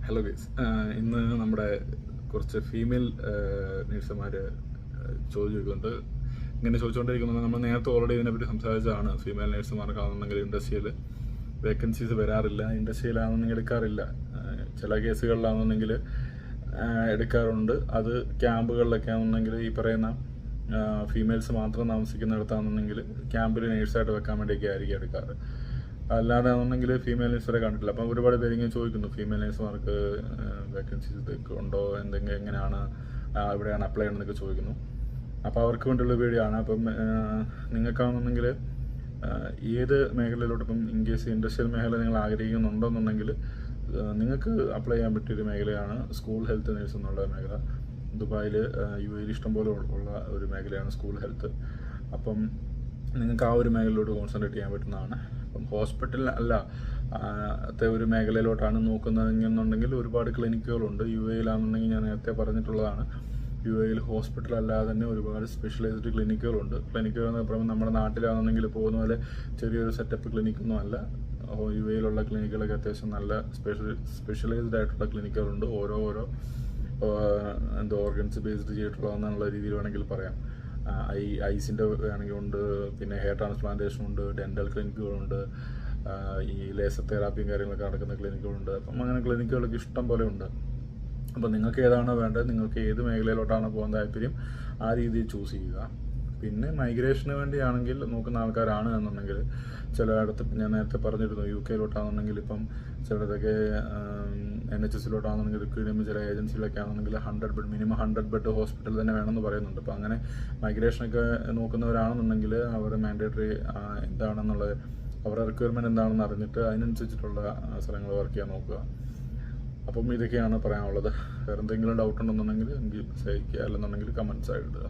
Hello guys, ഇന്ന് നമ്മുടെ കുറച്ച് ഫീമെയിൽ നേഴ്സുമാർ ചോദിക്കുന്നുണ്ട്. ഇങ്ങനെ ചോദിച്ചുകൊണ്ടിരിക്കുന്നത് നമ്മൾ നേരത്തെ ഓൾറെഡി ഇതിനെപ്പറ്റി സംസാരിച്ചതാണ്. ഫീമെയിൽ നേഴ്സുമാർക്കാണെന്നുണ്ടെങ്കിൽ ഇൻഡസ്ട്രിയിൽ വേക്കൻസീസ് വരാറില്ല, ഇൻഡസ്ട്രിയിലാണെന്നുണ്ടെങ്കിൽ എടുക്കാറില്ല. ചില കേസുകളിലാണെന്നുണ്ടെങ്കിൽ എടുക്കാറുണ്ട്. അത് ക്യാമ്പുകളിലൊക്കെ ആണെന്നുണ്ടെങ്കിൽ ഈ പറയുന്ന ഫീമെയിൽസ് മാത്രം താമസിക്കുന്നിടത്താണെന്നുണ്ടെങ്കിൽ ക്യാമ്പിൽ നേഴ്സായിട്ട് വെക്കാൻ വേണ്ടിയൊക്കെ ആയിരിക്കും എടുക്കാറ്. അല്ലാതെ ആണെന്നുണ്ടെങ്കിൽ ഫീമെയിൽ നേഴ്സറെ കണ്ടിട്ടില്ല. അപ്പം ഒരുപാട് പേര് ഇങ്ങനെ ചോദിക്കുന്നു, ഫീമെയിൽ നേഴ്സുമാർക്ക് വേക്കൻസീസ് ഉണ്ടോ, എന്തെങ്കിലും എങ്ങനെയാണ്, എവിടെയാണ് അപ്ലൈ ചെയ്യണമെന്നൊക്കെ ചോദിക്കുന്നു. അപ്പോൾ അവർക്ക് വേണ്ടിയുള്ള വീഡിയോ ആണ്. അപ്പം നിങ്ങൾക്കാണെന്നുണ്ടെങ്കിൽ ഏത് മേഖലയിലോട്ട്, ഇപ്പം ഇൻ കേസ് ഇൻഡസ്ട്രിയൽ മേഖല നിങ്ങൾ ആഗ്രഹിക്കുന്നുണ്ടോയെന്നുണ്ടെങ്കിൽ നിങ്ങൾക്ക് അപ്ലൈ ചെയ്യാൻ പറ്റിയൊരു മേഖലയാണ് സ്കൂൾ ഹെൽത്ത് നേഴ്സ് എന്നുള്ള മേഖല. ദുബായിൽ UAE ഇഷ്ടംപോലെ ഉള്ള ഒരു മേഖലയാണ് സ്കൂൾ ഹെൽത്ത്. അപ്പം നിങ്ങൾക്ക് ആ ഒരു മേഖലയിലോട്ട് കോൺസെൻട്രേറ്റ് ചെയ്യാൻ പറ്റുന്നതാണ്. അപ്പം ഹോസ്പിറ്റൽ അല്ല ഒരു മേഖലയിലോട്ടാണ് നോക്കുന്നതെന്നുണ്ടെങ്കിൽ ഒരുപാട് ക്ലിനിക്കുകളുണ്ട്. UAEയിലാണെന്നുണ്ടെങ്കിൽ ഞാൻ നേരത്തെ പറഞ്ഞിട്ടുള്ളതാണ്. UAEയിൽ ഹോസ്പിറ്റൽ അല്ലാതെ തന്നെ ഒരുപാട് സ്പെഷ്യലൈസ്ഡ് ക്ലിനിക്കുകളുണ്ട്. ക്ലിനിക്കുകൾ എന്ന് പറയുമ്പോൾ നമ്മുടെ നാട്ടിലാണെന്നുണ്ടെങ്കിൽ പോകുന്ന പോലെ ചെറിയൊരു സെറ്റപ്പ് ക്ലിനിക്കൊന്നും അല്ല. UAEയിലുള്ള ക്ലിനിക്കുകളൊക്കെ അത്യാവശ്യം നല്ല സ്പെഷ്യലൈസ്ഡ് ആയിട്ടുള്ള ക്ലിനിക്കുകളുണ്ട്. ഓരോ ഓർഗൻസ് ബേസ്ഡ് ചെയ്തിട്ടുള്ളതെന്നുള്ള രീതിയിൽ വേണമെങ്കിൽ പറയാം. ഐസിൻ്റെ ആണെങ്കിൽ ഉണ്ട്, പിന്നെ ഹെയർ ട്രാൻസ്പ്ലാന്റേഷൻ ഉണ്ട്, ഡെൻ്റൽ ക്ലിനിക്കുകളുണ്ട്, ഈ ലേസർ തെറാപ്പിയും കാര്യങ്ങളൊക്കെ നടക്കുന്ന ക്ലിനിക്കുകളുണ്ട്. അപ്പം അങ്ങനെ ക്ലിനിക്കുകളൊക്കെ ഇഷ്ടം പോലെ ഉണ്ട്. അപ്പം നിങ്ങൾക്ക് ഏതാണോ വേണ്ടത്, നിങ്ങൾക്ക് ഏത് മേഖലയിലോട്ടാണ് പോകാൻ താല്പര്യം, ആ രീതിയിൽ ചൂസ് ചെയ്യുക. പിന്നെ മൈഗ്രേഷന് വേണ്ടിയാണെങ്കിൽ നോക്കുന്ന ആൾക്കാരാണ് എന്നുണ്ടെങ്കിൽ ചിലയിടത്ത് ഞാൻ നേരത്തെ പറഞ്ഞിരുന്നു, UK ഇപ്പം ചിലതൊക്കെ NHSലോട്ടാണെന്നുണ്ടെങ്കിൽ റിക്രൂട്ട് ചെയ്യുമ്പോൾ ചില ഏജൻസികളൊക്കെ ആണെന്നുണ്ടെങ്കിൽ 100 ബെഡ് മിനിമം 100 ബെഡ് ഹോസ്പിറ്റൽ തന്നെ വേണമെന്ന് പറയുന്നുണ്ട്. അപ്പോൾ അങ്ങനെ മൈഗ്രേഷനൊക്കെ നോക്കുന്നവരാണെന്നുണ്ടെങ്കിൽ അവരുടെ മാൻഡേറ്ററി എന്താണെന്നുള്ളത്, അവരുടെ റിക്വയർമെൻറ്റ് എന്താണെന്ന് അറിഞ്ഞിട്ട് അതിനനുസരിച്ചിട്ടുള്ള സ്ഥലങ്ങൾ വർക്ക് ചെയ്യാൻ നോക്കുക. അപ്പം ഇതൊക്കെയാണ് പറയാനുള്ളത്. വേറെ എന്തെങ്കിലും ഡൗട്ട് ഉണ്ടെന്നുണ്ടെങ്കിൽ എനിക്ക് മെസ്സേജ് അയക്കുക, അല്ലെന്നുണ്ടെങ്കിൽ കമൻസ് ആയിട്ട് ഇടുക.